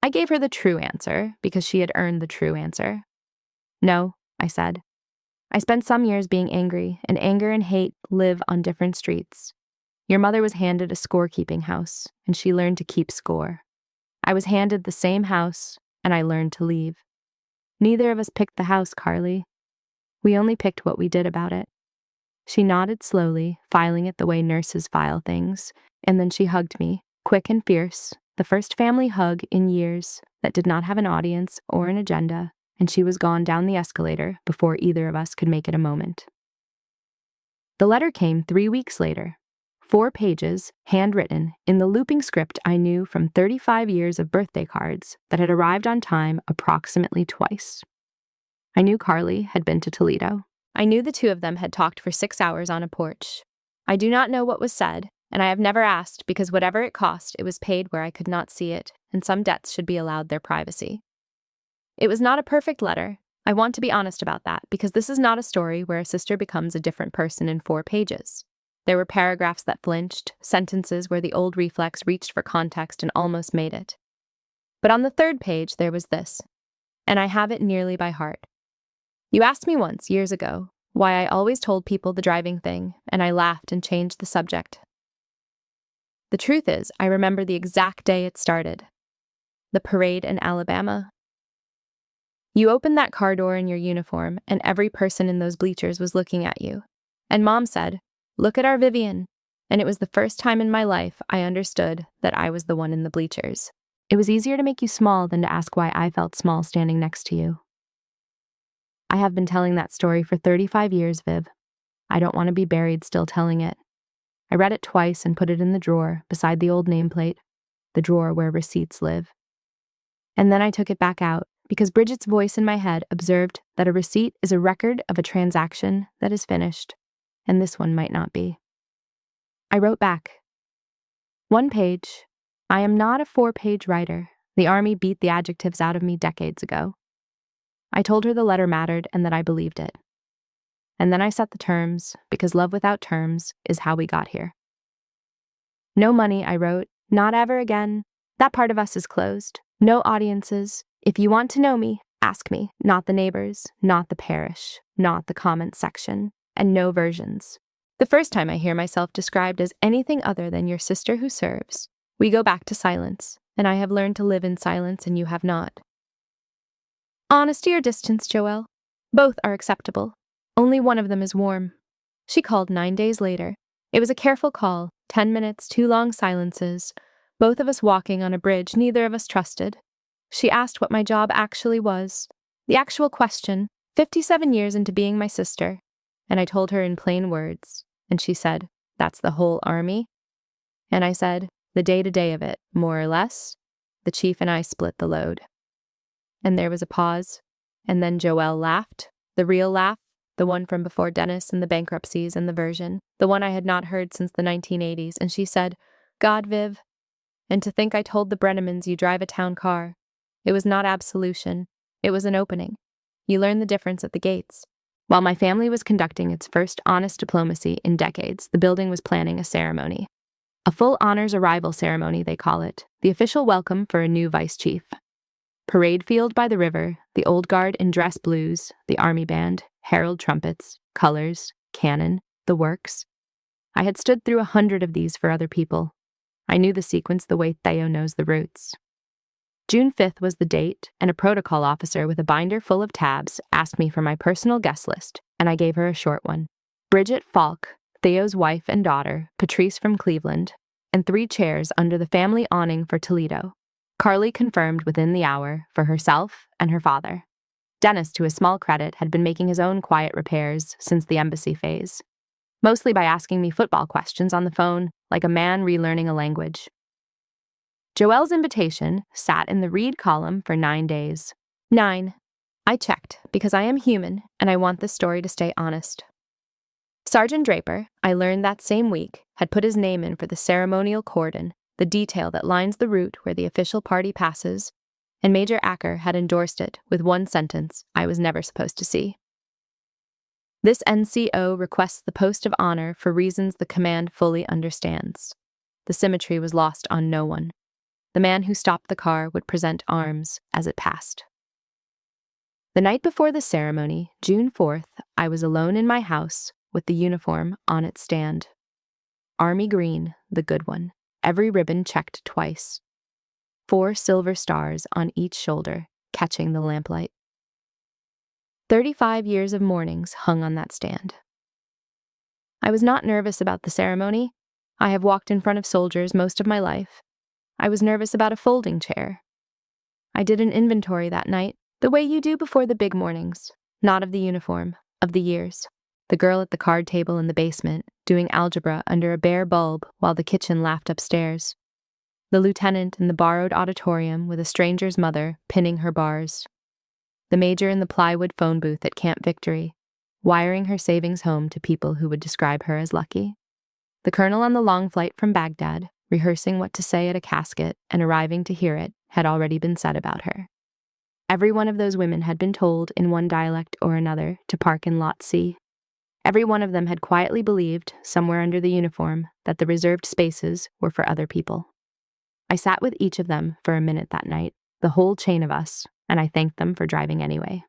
I gave her the true answer, because she had earned the true answer. "No," I said. "I spent some years being angry, and anger and hate live on different streets. Your mother was handed a scorekeeping house, and she learned to keep score. I was handed the same house, and I learned to leave. Neither of us picked the house, Carly. We only picked what we did about it." She nodded slowly, filing it the way nurses file things, and then she hugged me, quick and fierce, the first family hug in years that did not have an audience or an agenda, and she was gone down the escalator before either of us could make it a moment. The letter came 3 weeks later. 4 pages, handwritten, in the looping script I knew from 35 years of birthday cards that had arrived on time approximately twice. I knew Carly had been to Toledo. I knew the two of them had talked for 6 hours on a porch. I do not know what was said, and I have never asked because whatever it cost, it was paid where I could not see it, and some debts should be allowed their privacy. It was not a perfect letter. I want to be honest about that because this is not a story where a sister becomes a different person in 4 pages. There were paragraphs that flinched, sentences where the old reflex reached for context and almost made it. But on the 3rd page, there was this, and I have it nearly by heart. You asked me once, years ago, why I always told people the driving thing, and I laughed and changed the subject. The truth is, I remember the exact day it started. The parade in Alabama. You opened that car door in your uniform, and every person in those bleachers was looking at you. And Mom said, "Look at our Vivian." And it was the first time in my life I understood that I was the one in the bleachers. It was easier to make you small than to ask why I felt small standing next to you. I have been telling that story for 35 years, Viv. I don't want to be buried still telling it. I read it twice and put it in the drawer beside the old nameplate, the drawer where receipts live. And then I took it back out because Bridget's voice in my head observed that a receipt is a record of a transaction that is finished, and this one might not be. I wrote back. 1 page. I am not a 4-page writer. The Army beat the adjectives out of me decades ago. I told her the letter mattered and that I believed it. And then I set the terms, because love without terms is how we got here. No money, I wrote. Not ever again. That part of us is closed. No audiences. If you want to know me, ask me. Not the neighbors, not the parish, not the comment section, and no versions. The first time I hear myself described as anything other than your sister who serves, we go back to silence, and I have learned to live in silence and you have not. Honesty or distance, Joelle? Both are acceptable. Only one of them is warm. She called 9 days later. It was a careful call, 10 minutes, 2 long silences, both of us walking on a bridge neither of us trusted. She asked what my job actually was, the actual question, 57 years into being my sister, and I told her in plain words, and she said, "That's the whole Army?" And I said, "The day-to-day of it, more or less." The chief and I split the load. And there was a pause, and then Joelle laughed, the real laugh, the one from before Dennis and the bankruptcies and the version, the one I had not heard since the 1980s, and she said, "God, Viv, and to think I told the Brennemans you drive a town car. It was not absolution, it was an opening. You learn the difference at the gates." While my family was conducting its first honest diplomacy in decades, the building was planning a ceremony. A full honors arrival ceremony, they call it, the official welcome for a new vice chief. Parade field by the river, the old guard in dress blues, the army band, herald trumpets, colors, cannon, the works. I had stood through 100 of these for other people. I knew the sequence the way Theo knows the routes. June 5th was the date, and a protocol officer with a binder full of tabs asked me for my personal guest list, and I gave her a short one. Bridget Falk, Theo's wife and daughter, Patrice from Cleveland, and 3 chairs under the family awning for Toledo. Carly confirmed within the hour for herself and her father. Dennis, to his small credit, had been making his own quiet repairs since the embassy phase, mostly by asking me football questions on the phone, like a man relearning a language. Joelle's invitation sat in the read column for 9 days. 9. I checked, because I am human, and I want this story to stay honest. Sergeant Draper, I learned that same week, had put his name in for the ceremonial cordon, the detail that lines the route where the official party passes, and Major Acker had endorsed it with one sentence I was never supposed to see. This NCO requests the post of honor for reasons the command fully understands. The symmetry was lost on no one. The man who stopped the car would present arms as it passed. The night before the ceremony, June 4th, I was alone in my house with the uniform on its stand. Army green, the good one, every ribbon checked twice. 4 silver stars on each shoulder, catching the lamplight. 35 years of mornings hung on that stand. I was not nervous about the ceremony. I have walked in front of soldiers most of my life. I was nervous about a folding chair. I did an inventory that night, the way you do before the big mornings, not of the uniform, of the years. The girl at the card table in the basement, doing algebra under a bare bulb while the kitchen laughed upstairs. The lieutenant in the borrowed auditorium with a stranger's mother pinning her bars. The major in the plywood phone booth at Camp Victory, wiring her savings home to people who would describe her as lucky. The colonel on the long flight from Baghdad, rehearsing what to say at a casket and arriving to hear it, had already been said about her. Every one of those women had been told, in one dialect or another, to park in Lot C. Every one of them had quietly believed, somewhere under the uniform, that the reserved spaces were for other people. I sat with each of them for a minute that night, the whole chain of us, and I thanked them for driving anyway.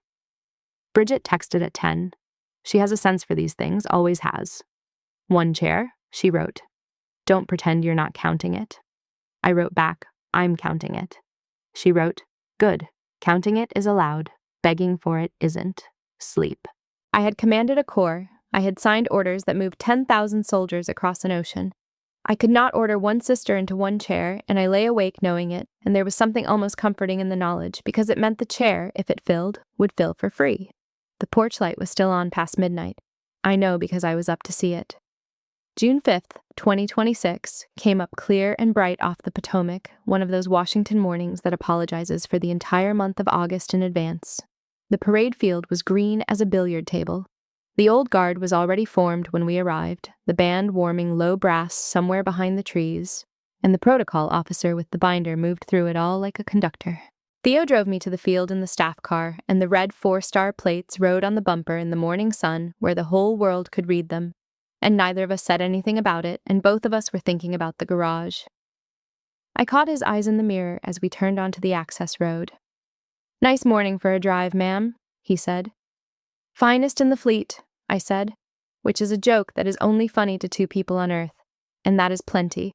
Bridget texted at 10. She has a sense for these things, always has. 1 chair, she wrote. Don't pretend you're not counting it. I wrote back, I'm counting it. She wrote, good. Counting it is allowed. Begging for it isn't. Sleep. I had commanded a corps. I had signed orders that moved 10,000 soldiers across an ocean. I could not order one sister into 1 chair, and I lay awake knowing it, and there was something almost comforting in the knowledge, because it meant the chair, if it filled, would fill for free. The porch light was still on past midnight. I know because I was up to see it. June 5th, 2026, came up clear and bright off the Potomac, one of those Washington mornings that apologizes for the entire month of August in advance. The parade field was green as a billiard table. The old guard was already formed when we arrived, the band warming low brass somewhere behind the trees, and the protocol officer with the binder moved through it all like a conductor. Theo drove me to the field in the staff car, and the red 4-star plates rode on the bumper in the morning sun where the whole world could read them. And neither of us said anything about it, and both of us were thinking about the garage. I caught his eyes in the mirror as we turned onto the access road. Nice morning for a drive, ma'am, he said. Finest in the fleet, I said, which is a joke that is only funny to 2 people on Earth, and that is plenty.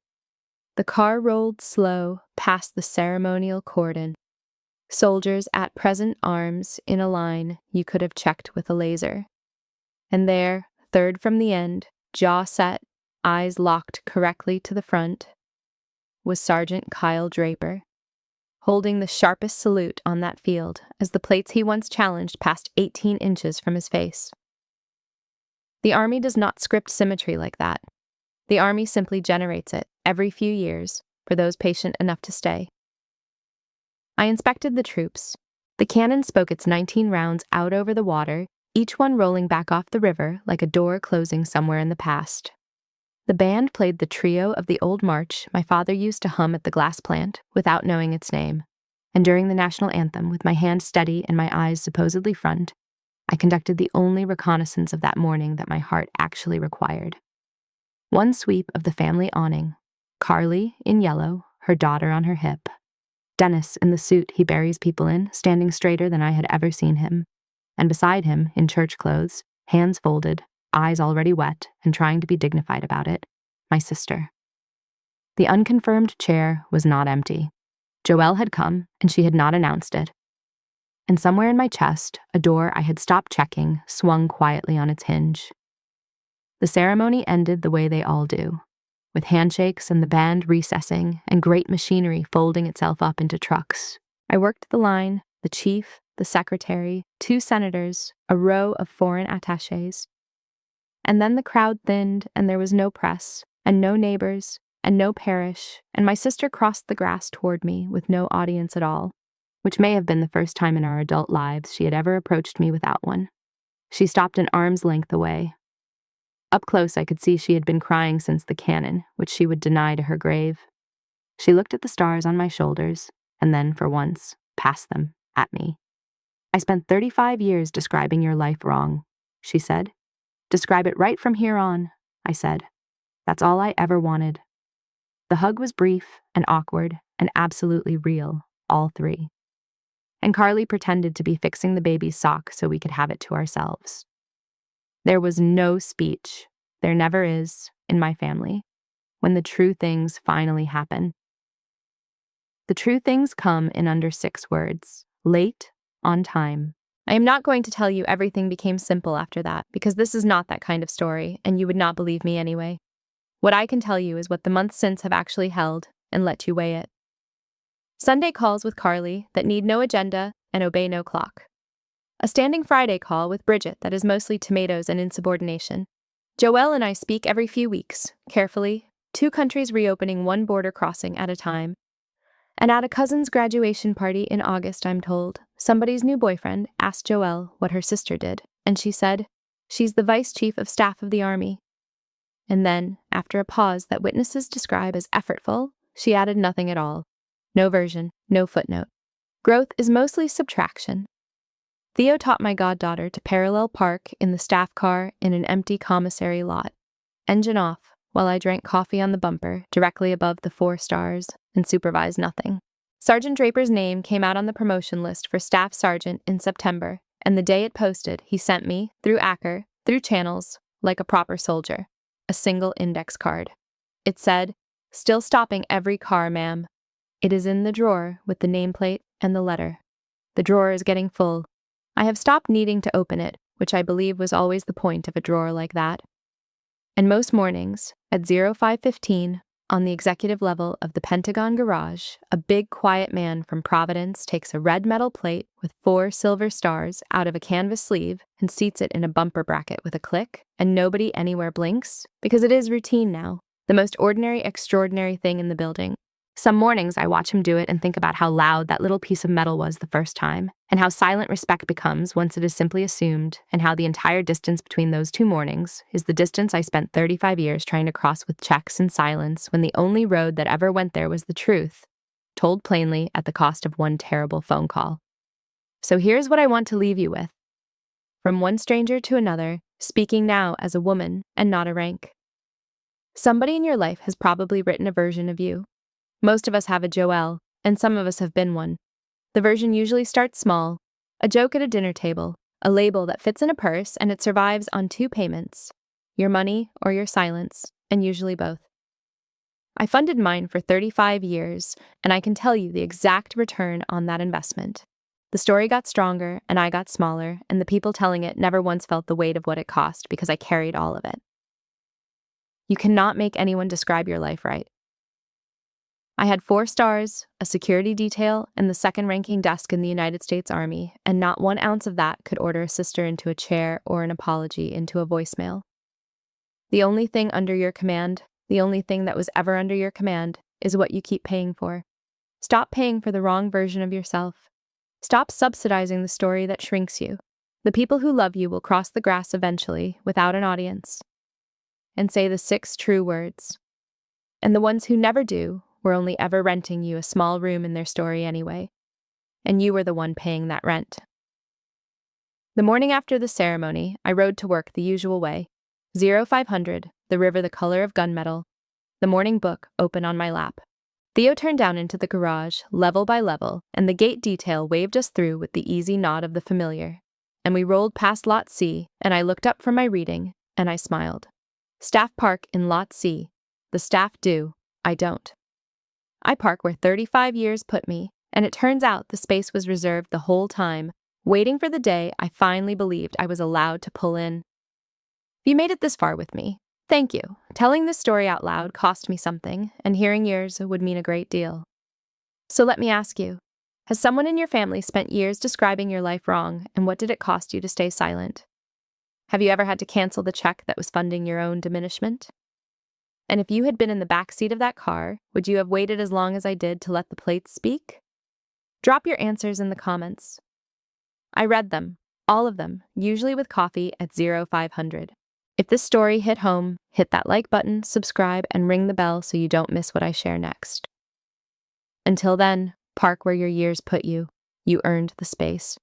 The car rolled slow past the ceremonial cordon. Soldiers at present arms in a line you could have checked with a laser. And there, third from the end, jaw set, eyes locked correctly to the front, was Sergeant Kyle Draper, holding the sharpest salute on that field as the plates he once challenged passed 18 inches from his face. The Army does not script symmetry like that. The Army simply generates it, every few years, for those patient enough to stay. I inspected the troops. The cannon spoke its 19 rounds out over the water, each one rolling back off the river like a door closing somewhere in the past. The band played the trio of the old march my father used to hum at the glass plant without knowing its name, and during the national anthem, with my hand steady and my eyes supposedly front, I conducted the only reconnaissance of that morning that my heart actually required. 1 sweep of the family awning, Carly in yellow, her daughter on her hip, Dennis in the suit he buries people in, standing straighter than I had ever seen him, and beside him, in church clothes, hands folded, eyes already wet, and trying to be dignified about it, my sister. The unconfirmed chair was not empty. Joelle had come, and she had not announced it. And somewhere in my chest, a door I had stopped checking swung quietly on its hinge. The ceremony ended the way they all do, with handshakes and the band recessing and great machinery folding itself up into trucks. I worked the line, the chief, the secretary, 2 senators, a row of foreign attachés. And then the crowd thinned, and there was no press, and no neighbors, and no parish, and my sister crossed the grass toward me with no audience at all, which may have been the first time in our adult lives she had ever approached me without one. She stopped an arm's length away. Up close I could see she had been crying since the cannon, which she would deny to her grave. She looked at the stars on my shoulders, and then, for once, passed them at me. I spent 35 years describing your life wrong, she said. Describe it right from here on, I said. That's all I ever wanted. The hug was brief and awkward and absolutely real, all 3. And Carly pretended to be fixing the baby's sock so we could have it to ourselves. There was no speech, there never is, in my family, when the true things finally happen. The true things come in under 6 words: late, on time. I am not going to tell you everything became simple after that, because this is not that kind of story, and you would not believe me anyway. What I can tell you is what the months since have actually held, and let you weigh it. Sunday calls with Carly that need no agenda and obey no clock. A standing Friday call with Bridget that is mostly tomatoes and insubordination. Joelle and I speak every few weeks, carefully, 2 countries reopening 1 border crossing at a time. And at a cousin's graduation party in August, I'm told, somebody's new boyfriend asked Joelle what her sister did, and she said, She's the Vice Chief of Staff of the Army. And then, after a pause that witnesses describe as effortful, she added nothing at all. No version, no footnote. Growth is mostly subtraction. Theo taught my goddaughter to parallel park in the staff car in an empty commissary lot. Engine off, while I drank coffee on the bumper directly above the 4 stars and supervised nothing. Sergeant Draper's name came out on the promotion list for Staff Sergeant in September, and the day it posted, he sent me, through Acker, through channels, like a proper soldier, a single index card. It said, "Still stopping every car, ma'am. It is in the drawer with the nameplate and the letter. The drawer is getting full. I have stopped needing to open it, which I believe was always the point of a drawer like that." And most mornings, at 05:15, on the executive level of the Pentagon garage, a big quiet man from Providence takes a red metal plate with 4 silver stars out of a canvas sleeve and seats it in a bumper bracket with a click, and nobody anywhere blinks, because it is routine now, the most ordinary, extraordinary thing in the building. Some mornings I watch him do it and think about how loud that little piece of metal was the first time, and how silent respect becomes once it is simply assumed, and how the entire distance between those 2 mornings is the distance I spent 35 years trying to cross with checks and silence when the only road that ever went there was the truth, told plainly at the cost of 1 terrible phone call. So here's what I want to leave you with. From one stranger to another, speaking now as a woman and not a rank. Somebody in your life has probably written a version of you. Most of us have a Joelle, and some of us have been one. The version usually starts small, a joke at a dinner table, a label that fits in a purse, and it survives on 2 payments, your money or your silence, and usually both. I funded mine for 35 years, and I can tell you the exact return on that investment. The story got stronger, and I got smaller, and the people telling it never once felt the weight of what it cost because I carried all of it. You cannot make anyone describe your life right. I had 4 stars, a security detail, and the second-ranking desk in the United States Army, and not 1 ounce of that could order a sister into a chair or an apology into a voicemail. The only thing under your command, the only thing that was ever under your command, is what you keep paying for. Stop paying for the wrong version of yourself. Stop subsidizing the story that shrinks you. The people who love you will cross the grass eventually, without an audience, and say the 6 true words. And the ones who never do were only ever renting you a small room in their story anyway, and you were the one paying that rent. The morning after the ceremony, I rode to work the usual way. 0500, the river the color of gunmetal, the morning book open on my lap. Theo turned down into the garage, level by level, and the gate detail waved us through with the easy nod of the familiar. And we rolled past Lot C, and I looked up from my reading, and I smiled. Staff park in Lot C. The staff do, I don't. I park where 35 years put me, and it turns out the space was reserved the whole time, waiting for the day I finally believed I was allowed to pull in. If you made it this far with me, thank you. Telling this story out loud cost me something, and hearing yours would mean a great deal. So let me ask you, has someone in your family spent years describing your life wrong, and what did it cost you to stay silent? Have you ever had to cancel the check that was funding your own diminishment? And if you had been in the back seat of that car, would you have waited as long as I did to let the plates speak? Drop your answers in the comments. I read them, all of them, usually with coffee at 0500. If this story hit home, hit that like button, subscribe, and ring the bell so you don't miss what I share next. Until then, park where your years put you. You earned the space.